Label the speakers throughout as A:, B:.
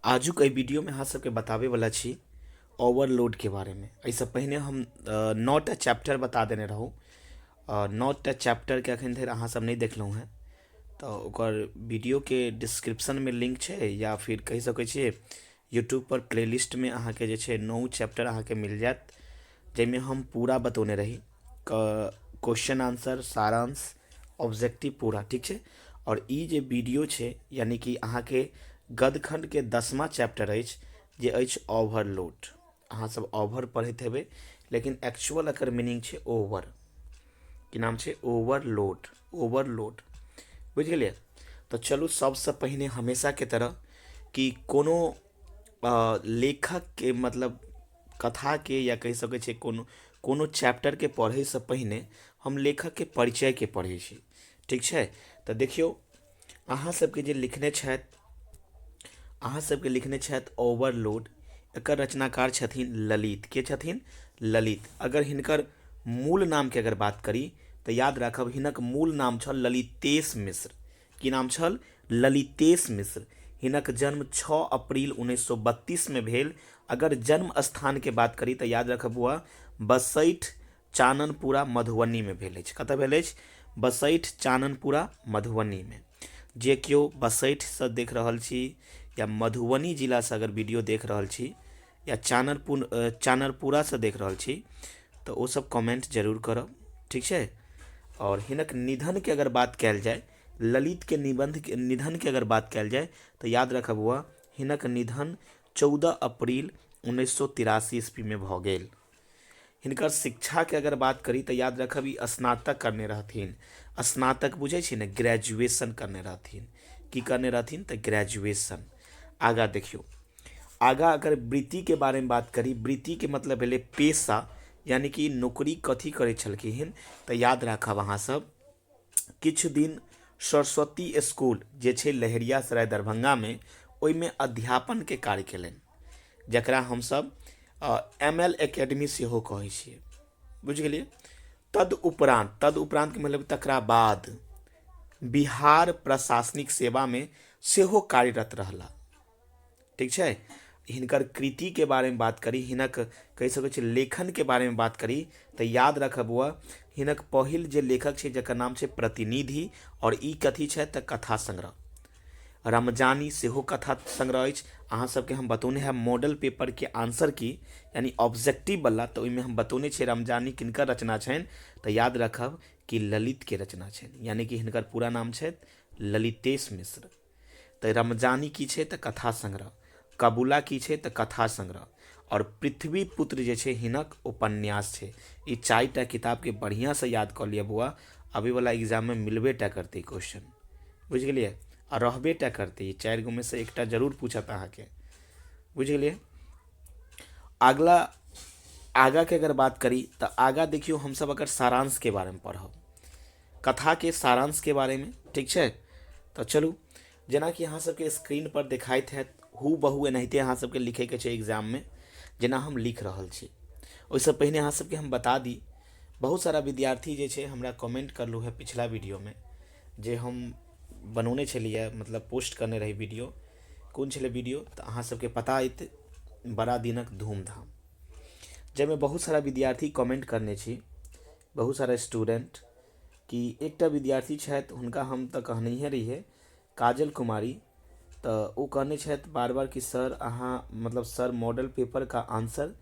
A: आजुक एहि वीडियो में अहाँ सबके बतावे वाला छी ओवरलोड के बारे में। एहिसँ पहिने हम 9टा चैप्टर बता देने रहूँ। 9टा चैप्टर के अखन धरि अहाँ सब नहीं देखलहुँ हैं, तो ओकर वीडियो के डिस्क्रिप्शन में लिंक छै, या फिर कहि सकै छियै यूट्यूब पर प्लेलिस्ट में अहाँ के जे छै 9 चैप्टर अहाँ के मिल जायत, जाहिमे हम पूरा बतौने रही क्वेश्चन आंसर सारांश ऑब्जेक्टिव पूरा, ठीक छै। और ई जे वीडियो छै यानी कि अहाँ के गदखंड के 10वां चैप्टर अछि, जे अछि ओवरलोड। अहाँ सब ओवर पढ़ैत हेबै, लेकिन एक्चुअल एकर मीनिंग छै ओवर। की नाम छै? ओवरलोड। ओवरलोड, बुझ गेलिए। तो चलू सबसे पहिने हमेशा के तरह कि कोनो लेखक के मतलब कथा के या कहि सकै छै कोनो कोनो चैप्टर के पढ़े से पहिने हम लेखक के परिचय के पढ़े छी, ठीक छै। तो देखियो अहाँ सबके जे लिखने छथि, अहाँ सबके लिखने छथि ओवरलोड। एकर रचनाकार छथिन ललित। के छथिन? ललित। अगर हिनकर मूल नाम के अगर बात करी तो याद राखब हिनक मूल नाम छल ललितेश मिश्र। की नाम छल? ललितेश मिश्र। हिनक जन्म 6 अप्रैल 1932 में भेल। अगर जन्म स्थान के बात करी तो याद रखब हुआ बसैठ चाननपुरा मधुबनी में भेल अछि। कतऽ भेल अछि? बसैठ चाननपुरा मधुबनी में। जे केओ बसैठ से देख रहल छी या मधुबनी जिला से अगर वीडियो देख रहल छी या चानरपुरा से देख रहल छी तो वो सब कमेंट जरूर करब, ठीक छै। और हिनक निधन के अगर बात कल जाए, ललित के निधन के अगर बात कल जाए तो याद रखब हुआ हिनक निधन 14 अप्रैल 1983 ईस्वी में भ गेल। हिनकर शिक्षा के अगर बात करी तो याद रखब ई स्नातक करने रहथिन। स्नातक बुझे छी ने, ग्रेजुएशन करने रहथिन। की करने रहथिन? तो ग्रेजुएशन। आगा देखियो, आगा अगर वृत्ति के बारे में बात करी, वृत्ति के मतलब भेले पेशा, यानी कि नौकरी कथी करे छलखिन तो याद राखब अहाँ सब किछु दिन सरस्वती स्कूल जे छै लहेरियासराय दरभंगा में, ओहिमे अध्यापन के कार्य केलनि, जकरा हम सब ML एकेडमी सेहो कहै छियै, बुझ गेलिए। तद उपरांत के मतलब तकरा बाद बिहार प्रशासनिक सेवा में सेहो कार्यरत रहला, ठीक छै। हिनकर कृति के बारे में बात करी, हिनक कहि सकै छी लेखन के बारे में बात करी तो याद रखब हुआ हिनक पहिल जे लेखक छै जकर नाम छै प्रतिनिधि, और ई कथी छै तो कथा संग्रह। रमजानी सेहो कथा संग्रह अछि। अहाँ सबके हम बतौने हैं मॉडल पेपर के आंसर की, यानी ऑब्जेक्टिव वाला, तो ओहिमे हम बतौने छे रमजानी किनकर रचना छनि तो याद रखब कि ललित के रचना छनि, यानी कि हिनकर पूरा नाम छै ललितेश मिश्र। तो रमजानी की छै तो कथा संग्रह, कबूला की छै तो कथा संग्रह, और पृथ्वी पुत्र जे छै हिनक उपन्यास छै। ई 4टा किताब के बढ़िया से याद कर लिया बुआ, अभी वाला एग्जाम में मिलबे टा करते क्वेश्चन, बुझ गेलिए। और रहबे टा करते, ये 4 गो में से एकटा जरूर पूछत अहाँ के, बुझ गेलिए। अगला आगा के अगर बात करी तो आगा देखियो हम सब अगर सारांश के बारे में पढ़ब, कथा के सारांश के बारे में, ठीक छै। तो चलू जेना कि अहाँ सबके स्क्रीन पर दिखाइत है हु बहु एनाहिते अहाँ सबके लिखे के छै एग्जाम में, जेना हम लिख रहल छी। ओहिसँ पहिने अहाँ सबके हम बता दी, बहुत सारा विद्यार्थी जे छै हमरा कमेंट करलू है पिछला वीडियो में, जे हम बनौने छलिए मतलब पोस्ट करने रही वीडियो। कौन छलै वीडियो तो अहाँ सबके पता अत बड़ा दिनक धूमधाम, जाहिमे बहुत सारा विद्यार्थी कमेंट करने छी, बहुत सारा स्टूडेंट। कि एकटा विद्यार्थी छथि, हुनका हम तऽ कहनैहे रहिए काजल कुमारी, तो वो कहने छथि बार बार कि सर अहाँ मतलब सर मॉडल पेपर का आंसर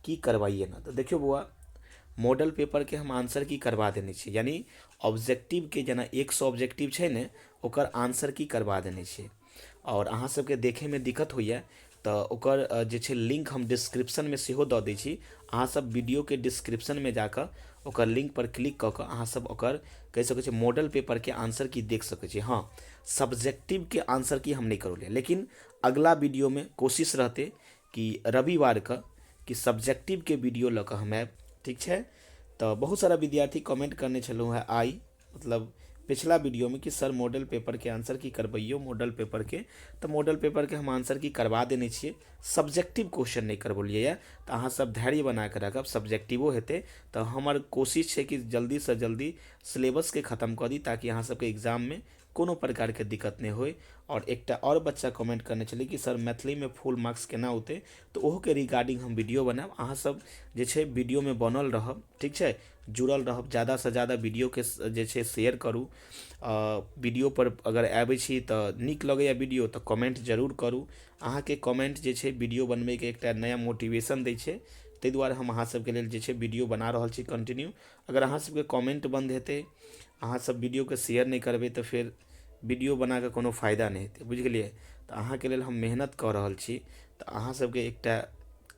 A: की करवाइए ना। तो देखियो बुआ, मॉडल पेपर के हम आंसर की करवा देने छी, यानी ऑब्जेक्टिव के जेना 100 ऑब्जेक्टिव छै ने, ओकर आंसर की करवा देने छी। और अहाँ सबके देखे में दिक्कत होइए तो ओकर जे छै लिंक हम डिस्क्रिप्शन में सेहो दऽ दै छी। अहाँ सब वीडियो के डिस्क्रिप्शन में जाकर ओकर लिंक पर क्लिक कऽ कऽ अहाँ सब ओकर कहि सकै छी मॉडल पेपर के आंसर की देख सकै छी। हाँ, सब्जेक्टिव के आंसर की हम नहीं करोलिए, लेकिन अगला वीडियो में कोशिश रहते कि रविवार का कि सब्जेक्टिव के वीडियो लऽ कऽ हम आएब, ठीक छै। तो बहुत सारा विद्यार्थी कमेंट करने छलहुँ है आई मतलब पिछला वीडियो में कि सर मॉडल पेपर के आंसर की करबैयो मॉडल पेपर के, तो मॉडल पेपर के हम आंसर की करवा देने छिए, सब्जेक्टिव क्वेश्चन नहीं करबोलिए। तो अहाँ सब धैर्य बना के रखब, सब्जेक्टिवो हेते। तो हमर कोशिश है कि जल्दी से जल्दी सिलेबस के खत्म कर दी, ताकि अहाँ सबके एग्जाम में कोनो प्रकार के दिक्कत नहीं होय। और एकटा और बच्चा कमेंट करने छलै कि सर मैथिली में फुल मार्क्स केना औते, तो ओहो के रिगार्डिंग हम वीडियो बनाएब। अहाँ सब जे छै वीडियो में बनल रहब, ठीक छै, जुड़ल रहब, ज़्यादा से ज़्यादा वीडियो के जे छै शेयर करू। वीडियो पर अगर आबै छी तऽ नीक लगैया वीडियो तऽ कमेंट जरूर करू। अहाँ के कमेंट जे छै वीडियो बनबै के एकटा नया मोटिवेशन दै छै, ताहि दुआरे हम अहाँ सबके लेल जे छै वीडियो बना रहल छी कंटिन्यू। अगर अहाँ सबके कमेंट बंद हेतै, अहाँ सब वीडियो के शेयर नहीं करबै तऽ फिर वीडियो बना के कोनो फायदा नहीं हेतै, बुझ गेलिए। तो अहाँ के लेल हम मेहनत कर रहल छी, तो अहाँ सबके एकटा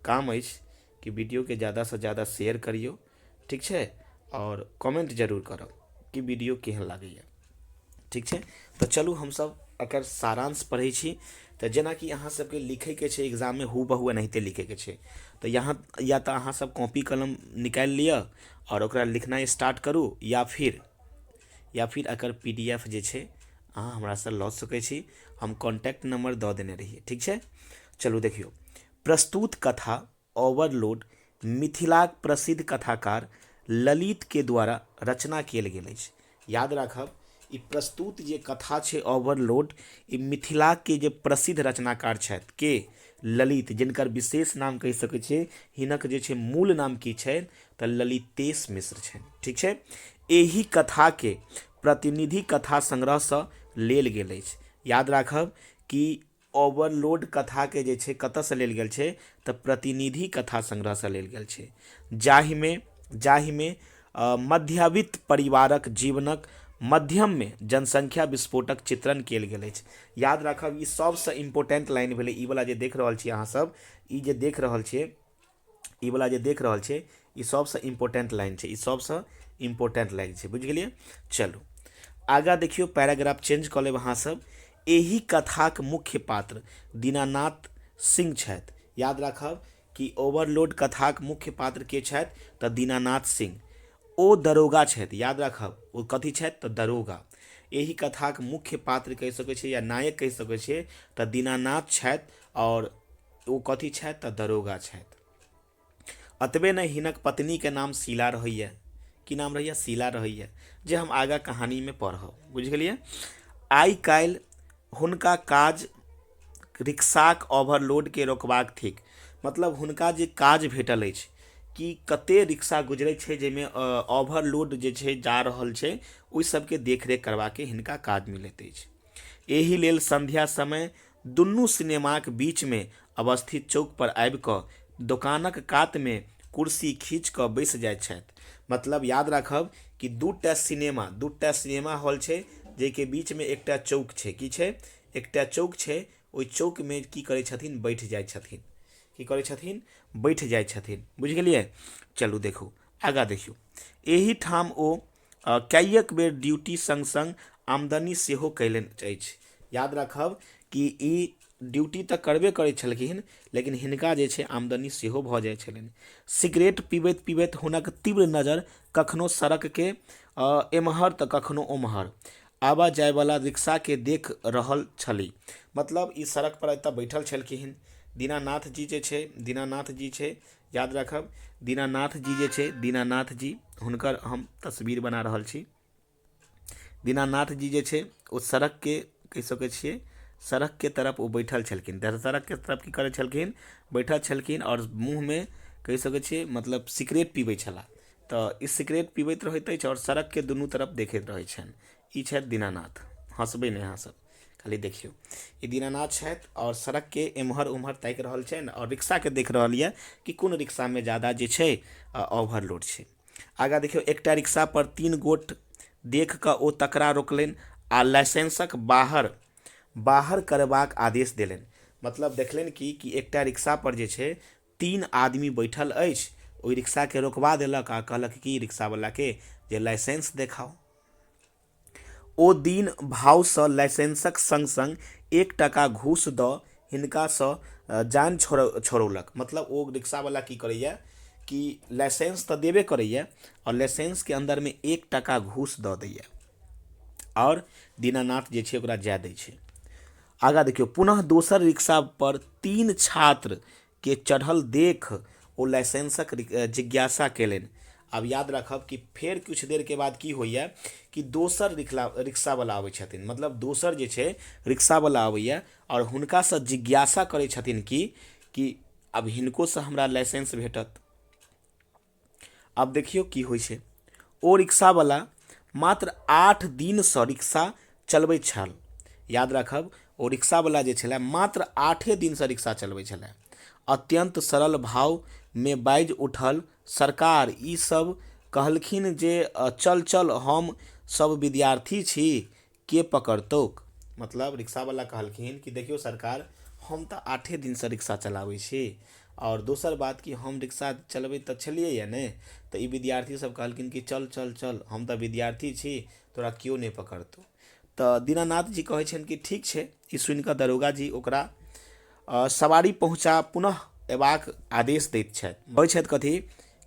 A: काम अछि कि वीडियो के ज़्यादा से ज़्यादा शेयर करियो, ठीक छै, और कमेंट जरूर करब कि वीडियो केहन लागैया, ठीक छै। तो चलू हम सब एकर सारांश पढ़ै छी। तो जेना कि अहाँ सबके लिखे के छै एग्जाम में हूबहू एनाहिते लिखे के छै, तो यहाँ या तो अहाँ सब कॉपी कलम निकालि लिअ और ओकरा लिखनाइ स्टार्ट करू, या फिर एकर PDF जे छै अहाँ हमरा से लऽ सकै छी। हम कॉन्टैक्ट नंबर दऽ देने रहिए, ठीक छै। चलू देखियो, प्रस्तुत कथा ओवरलोड मिथिलाक प्रसिद्ध कथाकार ललित के द्वारा रचना कयल गेल अछि। याद राखब, ई प्रस्तुत जे कथा छै ओवरलोड, ई मिथिला के जे प्रसिद्ध रचनाकार छथि के ललित, जिनकर विशेष नाम कहि सकै छियै। हिनक जे छै मूल नाम की छै तऽ ललितेश मिश्र छै, ठीक छै। एही कथा के प्रतिनिधि कथा संग्रह से लेल गेल अछि। याद राखब कि ओवरलोड कथा के जे छै कतऽ से लेल गेल छै तऽ प्रतिनिधि कथा संग्रह से लेल गेल छै, जाहिमे मध्यवित्त परिवारक जीवनक मध्यम में जनसंख्या विस्फोटक चित्रण कयल गेल अछि। याद राखब, ई सबसे इम्पोर्टेंट लाइन भेलै। ई वाला जे देख रहल छियै अहाँ सब, ई जे देख रहल छियै, ई वाला जे देख रहल छियै, ई सबसे इम्पोर्टेंट लाइन छै, ई सबसे इम्पोर्टेंट लाइन छै, बुझ गेलिए। चलू आगा देखियो, पैराग्राफ चेंज कऽ लेब अहाँ सब। एही कथाक मुख्य पात्र दीनानाथ सिंह छथि। याद राखब कि ओवरलोड कथाक मुख्य पात्र के छथि तऽ दीनानाथ सिंह। ओ दरोगा छथि। याद राखब, ओ कथी छथि तऽ दरोगा। एही कथाक मुख्य पात्र कहि सकै छियै या नायक कहि सकै छियै तऽ दीनानाथ छथि, और ओ कथी छथि तऽ दरोगा छथि। अतबे नहि, हिनक पत्नी के नाम शीला रहैया। की नाम रहैया? शीला रहैया, जे हम आगा कहानी में पढ़ब, बुझ गेलिए। आइ काल्हि हुनका काज रिक्शाक ओवरलोड के रोकबाक थिक। मतलब हुनका जे काज भेटल अछि कि कते रिक्शा गुजरै छै जाहिमे ओवरलोड जे छै जा रहल छै, ओहि सबके देखरेख करबाके हिनका काज मिलैत अछि। एहि लेल संध्या समय दुनू सिनेमाक बीच में अवस्थित चौक पर आबि कऽ दोकानक कात में कुर्सी खींच कऽ बैस जाइत छथि। मतलब याद राखब कि दूटा सिनेमा हॉल छै, जाहिके बीच में एकटा चौक छै। की छै? एकटा चौक छै। ओहि चौक में की करै छथिन? बैठ जाइ छथिन। की करै छथिन? बैठ जाइ छथिन, बुझ गेलिए। चलू देखू आगा देखियो। एही ठाम ओ कएक बेर ड्यूटी संग संग आमदनी सेहो कयलनि अछि। याद राखब कि ई ड्यूटी तऽ करबे करै छलखिन, लेकिन हिनका जे छै आमदनी सेहो भऽ जाइ छलनि। सिगरेट पीबैत पीबैत हुनक तीव्र नजर कखनो सड़क के एम्हर तऽ कखनो ओम्हर आवा जायवाला रिक्शा के देख रहल छली। मतलब ई सड़क पर एतऽ बैठल छलखिन। दीनानाथ जी जे छै, दीनानाथ जी छै, याद राखब दीनानाथ जी जे छै, दीनानाथ जी, हुनकर हम तस्वीर बना रहल छी। दीनानाथ जी जे छै ओ सड़क के कहि सकै छियै, सड़क के तरफ ओ बैठल छलखिन। सड़क के तरफ की करै छलखिन? बैठल छलखिन, और मुँह में कहि सकै छियै मतलब सिगरेट पीबै छलाह। तऽ ई सिगरेट पीबैत रहैत अछि और सड़क के दुनू तरफ देखैत रहै छनि। ई छथि दीनानाथ। हंसबै नहि अहाँ सब, खाली देखियो। ई दीनानाथ छथि और सड़क के एम्हर उम्हर ताकि रहल छनि और रिक्शा के देख रहल यऽ कि कोन रिक्शा में ज़्यादा जे छै ओवरलोड छै। आगा देखियो, एकटा रिक्शा पर 3 गोट देख कऽ ओ तकरा रोकलनि आ लाइसेंसक बाहर करबाक आदेश देलनि। मतलब देखलनि कि एकटा रिक्शा पर जे छै 3 आदमी बैठल अछि। ओहि रिक्शा के रोकवा देलक आ कहलक कि रिक्शा वाला के जे लाइसेंस देखाओ। ओ दीन भाव सँ लाइसेंसक संग संग 1 टका घूस दऽ हिनका सँ जान छोड़ौलक। मतलब ओ रिक्शा वाला की करैया कि लाइसेंस तऽ देबे करैया और लाइसेंस के अंदर में 1 टका घूस दऽ दैया और दीनानाथ जे छै ओकरा जाय दै छै। आगा देखियो, पुनः दोसर रिक्शा पर 3 छात्र के चढ़ल देख ओ लाइसेंसक जिज्ञासा केलनि। अब याद रखब कि फेर कुछ देर के बाद की होइया कि दोसर रिक्शावला आबै छथिन, मतलब दोसर जे छै रिक्शावला आबैए और हुनकासँ जिज्ञासा करै छथिन कि अब हिनकोसँ हमरा लाइसेंस भेटत। अब देखियौ की होइ छै, ओ रिक्शावला मात्र 8 दिनसँ रिक्शा चलबैत छल। याद राखब, ओ रिक्शावला जे छलै मात्र 8 दिनसँ रिक्शा चलबै छलै। अत्यंत सरल भावमे बाजि उठल, सरकार ई सब कहलखिन जे चल चल हम सब विद्यार्थी छी, के पकड़तौक। मतलब रिक्शावला कहलखिन कि देखियो सरकार, हम तऽ 8 दिनसँ रिक्शा चलाबै छी, और दोसर बात कि हम रिक्शा चलबै तऽ छलियै ने, तऽ ई विद्यार्थी सब कहलखिन कि चल चल चल, हम तऽ विद्यार्थी छी, तोरा केओ नहि पकड़तौ। तऽ दीनानाथ जी कहै छनि कि ठीक छै। ई सुनिकऽ दरोगा जी ओकरा सवारी पहुँचा पुनः अयबाक आदेश दैत छथि। कहै छथि कथी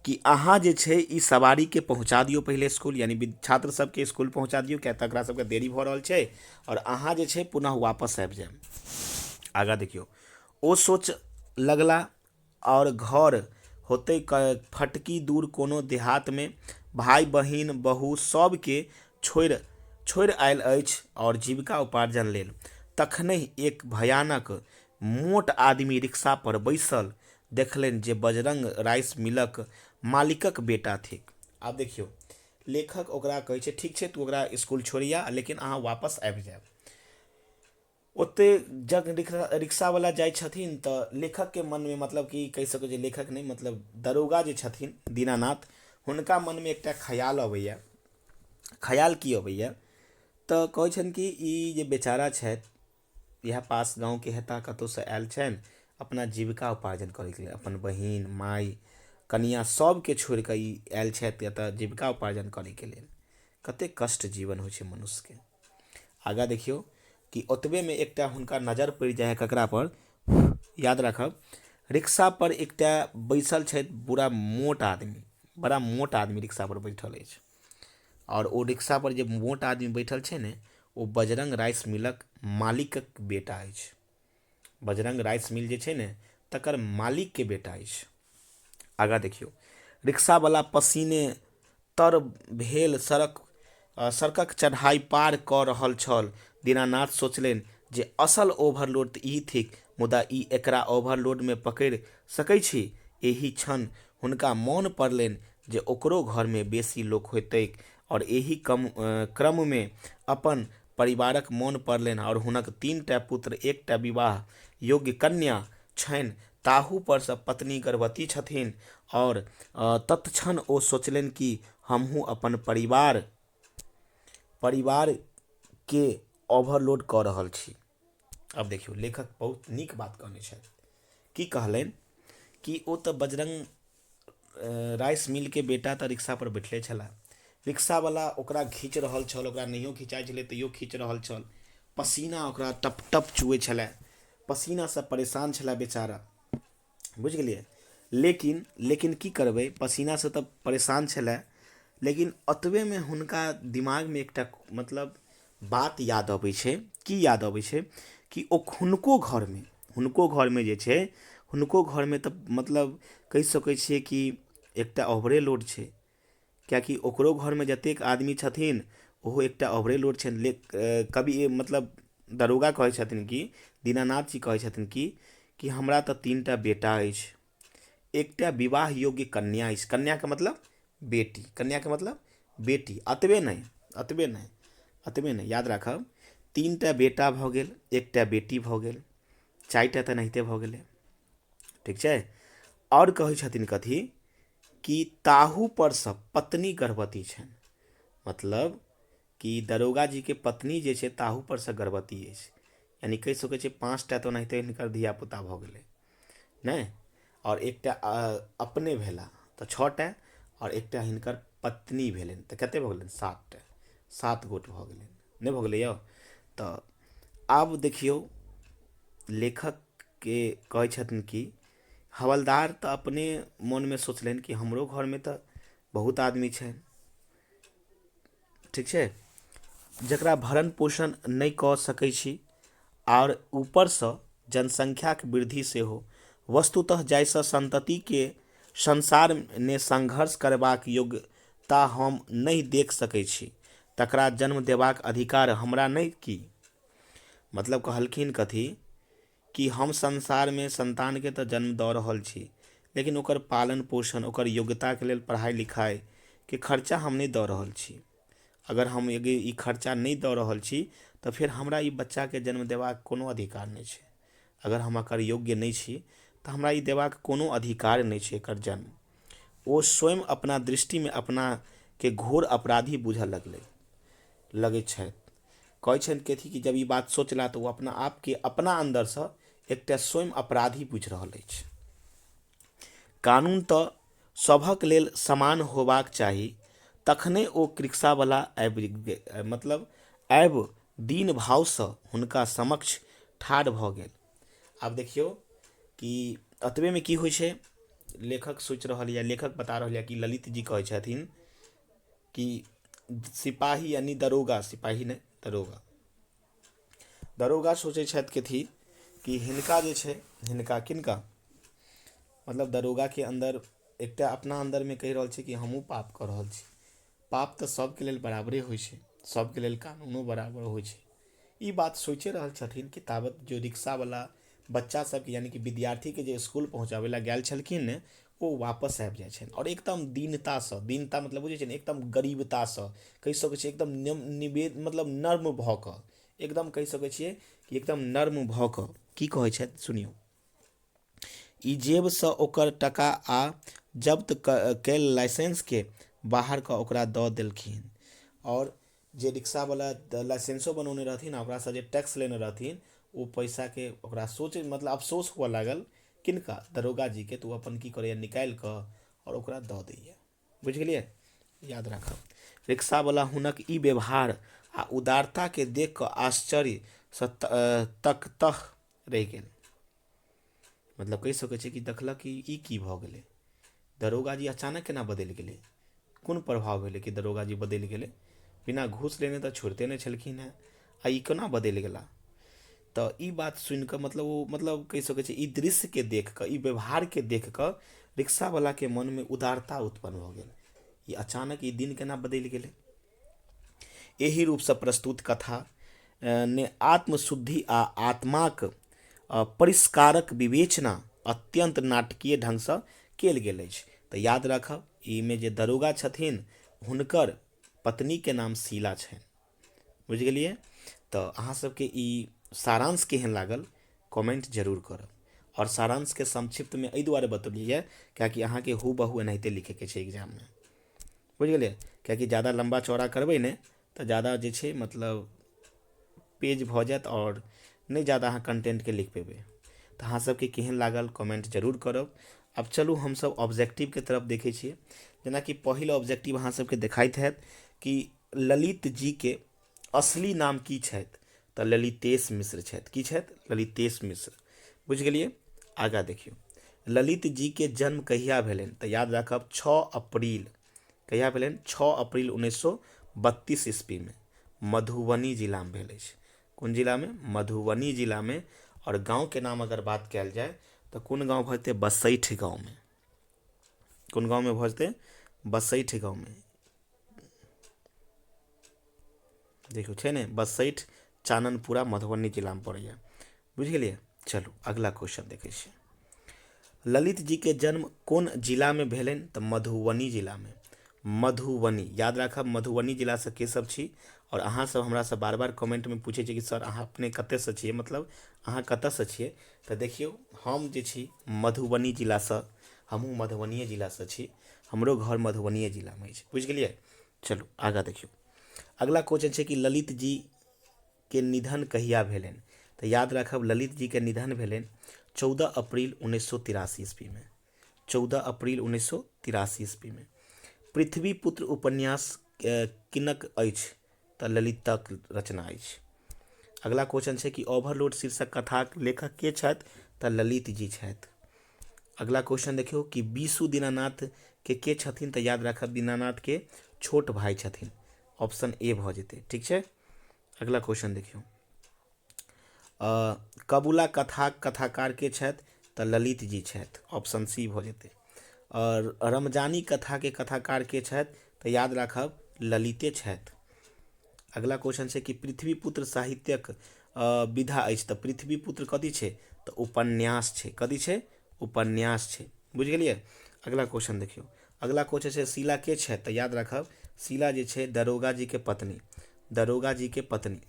A: कि अहाँ जे छै ई सवारीके पहुँचा दियौ पहिले स्कूल, यानी छात्र सबके स्कूल पहुँचा दियौ, किया तऽ एकरा सबके देरी भऽ रहल छै, और अहाँ जे छै पुनः वापस आबि जायब। आगाँ देखियौ, ओ सोच लगला और घर होते फटकी दूर कोनो देहातमे भाई बहिन बहू सबके छोड़ि आयल अछि और जीविका उपार्जन लेल। तखनहि एक भयानक मोट आदमी रिक्शा पर बैसल देखलनि जे बजरंग राइस मिलक मालिकक बेटा थिक। आब देखियौ, लेखक ओकरा कहै छै ठीक छै, तू ओकरा स्कूल छोड़िया, लेकिन अहाँ वापस आबि जायब। ओते जब रिक्शावला जाइ छथिन तऽ लेखकके मनमे, मतलब कि कहि सकै छै लेखक नहीं, मतलब दरोगा जे छथिन दीनानाथ, हुनका मनमे एकटा ख्याल अबैया। ख्याल की अबैया तऽ कहै छनि कि ई जे बेचारा छथि, इएह पास गाँवके हेता, कतहुसँ आयल छनि अपना जीविका उपार्जन करैके लेल, अपन बहिन माय कनिया सबके छोड़ि कऽ ई आयल छथि एतऽ जीविका उपार्जन करैके लेल। कतेक कष्ट जीवन होइ छै मनुष्यके। आगाँ देखियौ कि ओतबेमे एकटा हुनका नजर पड़ि जाइ है ककरा पर, याद राखब, रिक्शा पर एकटा बैसल छथि बड़ा मोट आदमी रिक्शा पर बैठल अछि। और ओ रिक्शा पर जे मोट आदमी बैठल छै ने, ओ बजरंग राइस मिलक मालिकक बेटा अछि। बजरंग राइस मिल जे छै ने, तकर मालिकके बेटा अछि। आगाँ देखियौ, रिक्शावला पसीने तर भेल सड़कक चढ़ाई पार कऽ रहल छल। दीनानाथ सोचलनि जे असल ओवरलोड तऽ ई थिक, मुदा ई एकरा ओवरलोडमे पकड़ि सकै छी। एहि क्षण हुनका मोन पड़लनि जे ओकरो घरमे बेसी लोक होइतैक, और एहि क्रममे अपन परिवारक मोन पड़लनि, और हुनक 3टा पुत्र, एकटा विवाह योग्य कन्या छनि, ताहू पर सँ पत्नी गर्भवती छथिन। और तत्क्षण ओ सोचलनि कि हमहूँ अपन परिवार के ओवरलोड कऽ रहल छी। अब देखियौ, लेखक बहुत नीक बात कहने छथि। की कहलनि कि ओ तऽ बजरंग राइस मिल के बेटा तऽ रिक्शा पर बैठले छला, रिक्शावला ओकरा खींच रहल छल, ओकरा नहियो खिंचाइ छलै तैयो खींच रहल छल, पसीना ओकरा टप टप चुए छलै, पसीनासँ परेशान छलै बेचारा, बुझ गेलियै। लेकिन की करबै, पसीनासँ तऽ परेशान छलै, लेकिन अतबेमे हुनका दिमागमे एकटा मतलब बात याद अबै छै। की याद अबै छै कि ओ हुनको घरमे जे छै, हुनको घरमे तऽ मतलब कहि सकै छियै कि एकटा ओवरलोड छै, कियाकि ओकरो घरमे जतेक आदमी छथिन ओहो एकटा ओवरलोड छनि। कभी मतलब दरोगा कहै छथिन कि दीनानाथ जी कहै छथिन कि हमरा तऽ 3टा बेटा अछि, एकटा विवाह योग्य कन्या अछि। कन्याके मतलब बेटी। अतबे नहीं, याद राखब, 3टा बेटा भऽ गेल, एकटा बेटी भऽ गेल, 4टा तऽ नहिते भऽ गेलै, ठीक छै। और कहै छथिन कथी कि ताहू पर सँ पत्नी गर्भवती छनि, मतलब कि दरोगा जी के पत्नी जे छै ताहू पर सँ गर्भवती अछि, यानी कहि सकै छै 5टा तऽ ओनाहिते हिनकर धियापुता भऽ गेलै नहि, और एकटा अपने भेला तऽ 6टा, और एकटा हिनकर पत्नी भेलनि तऽ कते भऽ गेलनि 7टा, 7 गोट भऽ गेलनि, नहि भऽ गेलै यौ। तऽ आब देखियौ, लेखक के कहै छथिन कि हवलदार तऽ अपने मोनमे सोचलनि कि हमरो घरमे तऽ बहुत आदमी छनि, ठीक छै, जकरा भरण पोषण नहि कऽ सकै छी, और ऊपरसँ जनसंख्याक वृद्धि सेहो। वस्तुतः जाहिसँ संततिके संसारमे संघर्ष करबाक योग्यता हम नहि देख सकै छी, तकरा जन्म देबाक अधिकार हमरा नहीं की। मतलब कहलखिन कथी कि हम संसार में संतान के तो जन्म दऽ रहल छी, लेकिन ओकर पालन पोषण, ओकर योग्यता के लेल पढ़ाई लिखाई के खर्चा हम नहीं दऽ रहल छी। अगर हम ई खर्चा नहीं दऽ रहल छी तऽ फिर हमरा ई बच्चा के जन्म देबाक कोनो अधिकार नहीं छै। अगर हम एकर योग्य नहीं छी तऽ हमरा ई देबाक कोनो अधिकार नहीं छै एकर जन्म। ओ स्वयं अपना दृष्टि में अपना के घोर अपराधी बुझऽ लगै छथि। कहै छनि कथी कि जब ई बात सोचला तऽ वो अपना आप के अपना अंदर से एकटा स्वयं अपराधी बुझि रहल अछि। कानून तऽ सभक लेल समान होबाक चाही, तखने ओ रिक्शावला आबि दीन भावसँ हुनका समक्ष ठाढ़ भऽ गेल। आब देखियौ कि अतबे में की होइ छै, लेखक सोचि रहल यऽ, लेखक बता रहल यऽ कि ललित जी कहै छथिन कि सिपाही यानी दरोगा, सिपाही नहीं दरोगा, दरोगा सोचै छथि कथी कि हिनका जे छै, हिनका किनका मतलब दरोगा के अंदर एकटा अपना अंदर में कहि रहल छै कि हमहूँ पाप कऽ रहल छी। पाप तऽ सबके लेल बराबरे होइ छै, सबके लेल कानूनो बराबर होइ छै। ई बात सोचे रहल छथिन कि ताबत जो रिक्शावला बच्चा सबके यानी कि विद्यार्थी के जे स्कूल पहुँचाबै लए गेल छलखिन ने, ओ वापस आबि जाइ छनि और एकदम दीनतासँ, दीनता मतलब बुझै छै ने, एकदम गरीबतासँ कहि सकै छियै, एकदम निवेद मतलब नर्म भऽ कऽ, एकदम कहि सकै छियै कि एकदम नर्म भऽ कऽ की कहै छथि सुनियौ। ई जेबसँ ओकर टका आ जब्त कैल लाइसेंस के बाहर कऽ ओकरा दऽ देलखिन। और जे रिक्शावला लाइसेंसो बनौने रहथिन, ओकरासँ जे टैक्स लेने रहथिन, ओ पैसा के ओकरा सोच मतलब अफसोस हुआ लागल किनका, दरोगा जी के। तो अपन की करैया निकालि कऽ और ओकरा दऽ दैया। बुझ गेलियै, याद राखब। रिक्शावला हुनक ई व्यवहार आ उदारता के देख कऽ आश्चर्य सँ तकतह रहि गेल। मतलब कहि सकै छी कि देखलक कि ई की भऽ गेलै, दरोगा जी अचानक केना बदलि गेलै, कोन प्रभाव भेलै कि दरोगा जी बदलि गेलै। बिना घूस लेने तऽ छोड़िते नहीं छलखिन हेँ, आ ई केना बदलि गेला। तऽ ई बात सुनि कऽ मतलब ओ मतलब कहि सकै छी ई दृश्य के देख कऽ, ई व्यवहार के देख कऽ रिक्शावला के मन में उदारता उत्पन्न भऽ गेल। ई अचानक ई दिन केना बदलि गेलै। एही रूपसँ प्रस्तुत कथा ने आत्मशुद्धि आ आत्माक परिष्कारक विवेचना अत्यंत नाटकीय ढंगसँ कयल गेल अछि। तऽ याद राखब, ईमे जे दरोगा छथिन हुनकर पत्नी के नाम शीला छनि। बुझ गेलियै। तऽ अहाँ सबके ई सारांश केहन लागल कमेंट जरूर करब। और सारांश के संक्षिप्त में एहि दुआरे बतौलियै कियाकि अहाँ के हूबहू एनाहिते लिखे के छै एग्जाम में। बुझ गेलियै, कियाकि ज़्यादा लंबा चौड़ा करबै ने तऽ ज़्यादा जे छै मतलब पेज भऽ जायत और नहीं ज़्यादा अहाँ कंटेंट के लिख पेबै। तऽ अहाँ सबके केहन लागल कमेंट जरूर करब। अब चलू हम सब ऑब्जेक्टिव के तरफ देखै छियै। जेनाकि पहिल ऑब्जेक्टिव अहाँ सबके देखाइत हैत कि ललित जी के असली नाम की छथि, तऽ ललितेश मिश्र छथि। की छथि? ललितेश मिश्र। बुझ गेलियै। आगाँ देखियौ, ललित जी के जन्म कहिया भेलनि, तऽ याद राखब 6 अप्रैल। कहिया भेलनि? 6 अप्रैल 1932 ईस्वी में मधुबनी जिला में भेल अछि। कोन जिला में? मधुबनी जिला में। और गांव के नाम अगर बात कयल जाय तऽ कोन गांव भऽ जेतै? बसैठ गांव में। कोन गांव में भऽ जेतै? बसैठ गांव में। देखियौ छै ने, बसैठ चाननपुरा मधुबनी जिला में पड़ैया। बुझ गेलियै। चलू अगला क्वेश्चन देखै छियै। ललित जी के जन्म कोन जिला में भेलनि, तऽ मधुबनी जिला में। मधुबनी याद राखब, मधुबनी जिला से के सब छी। और अहाँ सब हमरा से बार बार कमेंट में पूछे कि सर अहाँ अपने कतऽ से छियै, मतलब अहाँ कतऽ से छियै। तऽ देखियौ हम जे छी मधुबनी जिला से, हमहूँ मधुबनिए जिला से छी, हमरो घर मधुबनिए जिला में अछि। बुझ गेलियै। चलू आगाँ देखियौ। अगला क्वेश्चन छै कि ललित जी के निधन कहिया भेलनि, तऽ याद राखब ललित जी के निधन भेलनि 14 अप्रैल 1983 ईस्वी में। 14 अप्रैल 1983 ईस्वी में। पृथ्वी पुत्र उपन्यास किनक अछि, तऽ ललितक रचना अछि। अगला क्वेश्चन छै कि ओवरलोड शीर्षक कथाक लेखक के छथि, तऽ ललित जी छथि। अगला क्वेश्चन देखियौ कि बीसू दीनानाथ के छथिन, तऽ याद राखब दीनानाथ के छोट भाई छथिन। ऑप्शन ए भऽ जेतै। ठीक छै। अगला क्वेश्चन देखियौ, कबूला कथाक कथाकार के छथि, तऽ ललित जी छथि। ऑप्शन सी भऽ जेतै। और रमजानी कथा के कथाकार के छथि, तऽ याद राखब ललिते छथि। अगला क्वेश्चन छै कि पृथ्वीपुत्र साहित्यक विधा अछि तऽ पृथ्वीपुत्र कथी छै तऽ उपन्यास छै। कथी छै उपन्यास छै। बुझि गेलिए। अगला क्वेश्चन देखियो। अगला क्वेश्चन छै शीला के छै तऽ याद रखब शीला जे छै दरोगा जी के पत्नी। दरोगा जी के पत्नी।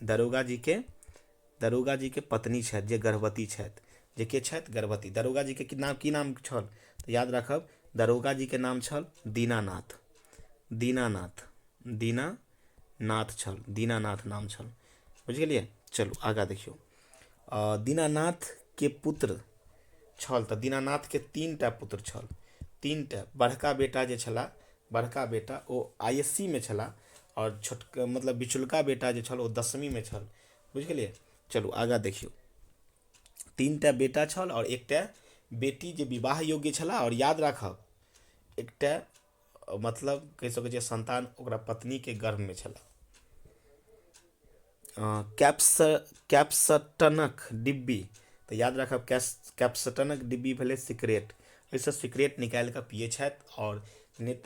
A: दरोगा जी के पत्नी छथि जे गर्भवती छथि। जे के छथि गर्भवती। दरोगा जी के की नाम छल तऽ याद रखब दरोगा जी के नाम छल दीनानाथ। दीनानाथ छल। दीनानाथ नाम छल। बुझ गेलिए। चलू आगा देखियो। दीनानाथ के पुत्र छल तऽ दीनानाथ के 3टा पुत्र छल। 3टा। बड़का बेटा जे छला बड़का बेटा ओ आईएससी में छला और छोटका मतलब बिचुलका बेटा जे छल ओ 10वीं में छल। बुझ गेलिए। चलू आगा देखियो। 3टा बेटा छल और एकटा बेटी जे विवाह योग्य छला और याद राखब एकटा मतलब कह सकै छियै संतान ओकरा पत्नी के गर्भ में छला। कैप्सटनक डिब्बी तऽ याद रखब कैप्सटनक डिब्बी भेलै सिगरेट। एहिसँ सिगरेट निकालि कऽ पिए छथि और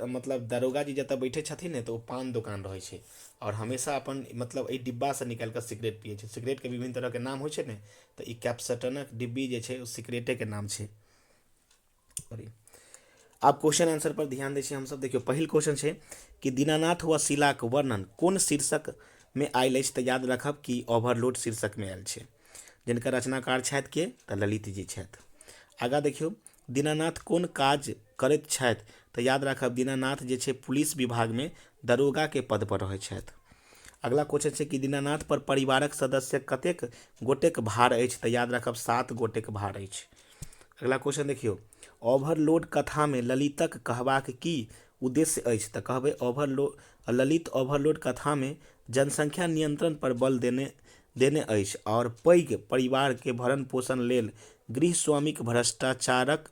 A: मतलब दरोगा जी जतऽ बैठे छथिन ने तऽ ओ पान दुकान रहै छै और हमेशा अपन मतलब एहि डिब्बा से निकालि कऽ सिगरेट पिए छै। सिगरेट के विभिन्न तरह के नाम होइ छै ने तऽ ई कैप्सटनक डिब्बी जे छै ओ सिगरेटे के नाम छै। आब क्वेश्चन आंसर पर ध्यान दै छियै हम सब। देखियो पहिल क्वेश्चन छै कि दीनानाथ व शीलाक वर्णन कोन शीर्षक में आयल अछि तऽ याद रखब कि ओवरलोड शीर्षक में आयल छै। जिनकर रचनाकार छथि के तऽ ललित जी छथि। आगा देखियो। दीनानाथ कोन काज करैत छथि तऽ याद राखब दीनानाथ जे छै पुलिस विभाग में दरोगा के पद पर रहै छथि। अगला क्वेश्चन छै कि दीनानाथ पर परिवारक सदस्य कतेक गोटेक भार अछि तऽ याद राखब 7 गोटेक भार अछि। अगला क्वेश्चन देखियो। ओवरलोड कथा में ललितक कहबाक की उद्देश्य अछि तऽ कहबै ललित ओवरलोड कथा में जनसंख्या नियंत्रण पर बल देने अछि और पैघ परिवार के भरण पोषण लेल गृहस्वामीक भ्रष्टाचारक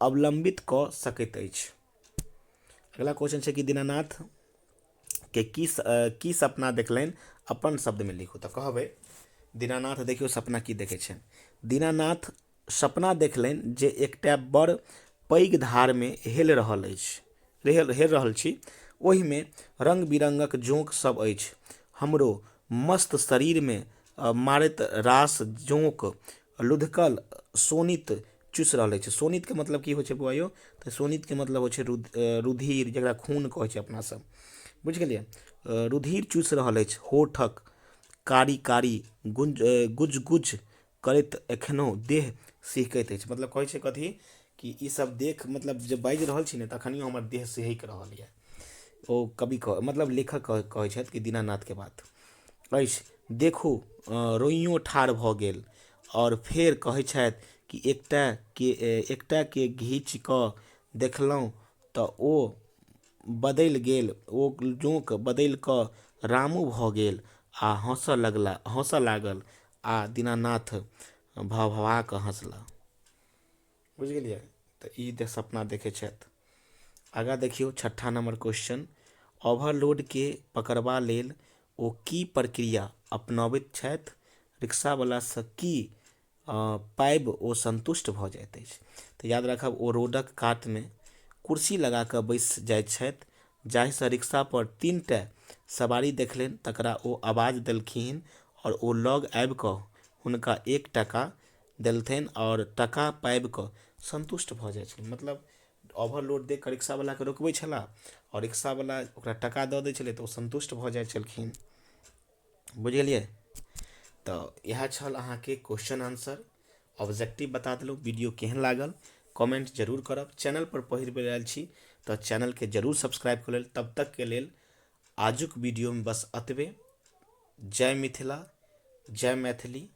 A: अवलंबित कऽ सकैत अछि। अगला क्वेश्चन छै कि दीनानाथ के की सपना देखलनि अपन शब्द में लिखू तऽ कहबै दीनानाथ देखियो सपना की देखे छै। दीनानाथ सपना देखलनि जे एकटा बड़ पैघ धार में हेल रहल छी। ओहि में रंग बिरंगक जोंक सब अछि। हमरो मस्त शरीर में मारैत रास जोंक लुधकल सोनित चूस रहल छै। सोनित के मतलब की होइ छै बुआइयो तऽ सोनित के मतलब होइ छै रुधिर जकरा खून कहै छै अपना सब। बुझ गेलिए। रुधिर चूस रहल अछि। होठक कारी कारी गुज गुज करैत एखनो देह सिहकैत अछि। मतलब कहै छै कथी कि ई सब देख मतलब जब बाजि रहल छी ने तखनियो हमर देह सिहक रहल यऽ। ओ कवि मतलब लेखक कहै छथि कि दीनानाथ के बात अछि। देखू रोइयों ठाढ़ भऽ गेल और फेर कहै छथि कि एकटा के घींच कऽ देखलहुँ तऽ ओ बदलि गेल। ओ जोंक बदलि कऽ रामू भऽ गेल आ हँसऽ लागल आ दीनानाथ भा कऽ हँसला। बुझ गेलिए। तऽ ई सपना देखे छथि। आगा देखियो 6ठा नंबर क्वेश्चन। ओवरलोड के पकड़बा लेल ओ की प्रक्रिया अपनाबैत छथि। रिक्शावाला सँ की पाबि ओ संतुष्ट भऽ जाइत अछि तऽ याद राखब ओ रोडक कात में कुर्सी लगा कऽ बैस जाइत छथि। जाहिसँ रिक्शा पर 3टा सवारी देखलनि तकरा ओ आवाज देलखिन और ओ लग आबि कऽ हुनका 1 टका देलथनि और टका पाबि कऽ संतुष्ट भऽ जाइ छथिन। मतलब ओवरलोड देख कऽ रिक्शावाला के रोकबै छला और रिक्शावाला ओकरा टका दऽ दै छलै तऽ ओ संतुष्ट भऽ जाइ छलखिन। बुझ गेलिए। तऽ इएह छल अहाँके क्वेश्चन आंसर। ऑब्जेक्टिव बता देलहुँ। वीडियो केहन लागल कमेंट जरूर करब। चैनल पर पहिल बेर आयल छी तऽ चैनल के जरूर सब्सक्राइब कऽ लेल। तब तक के लेल आजुक वीडियो में बस अतबे। जय मिथिला जय मैथिली।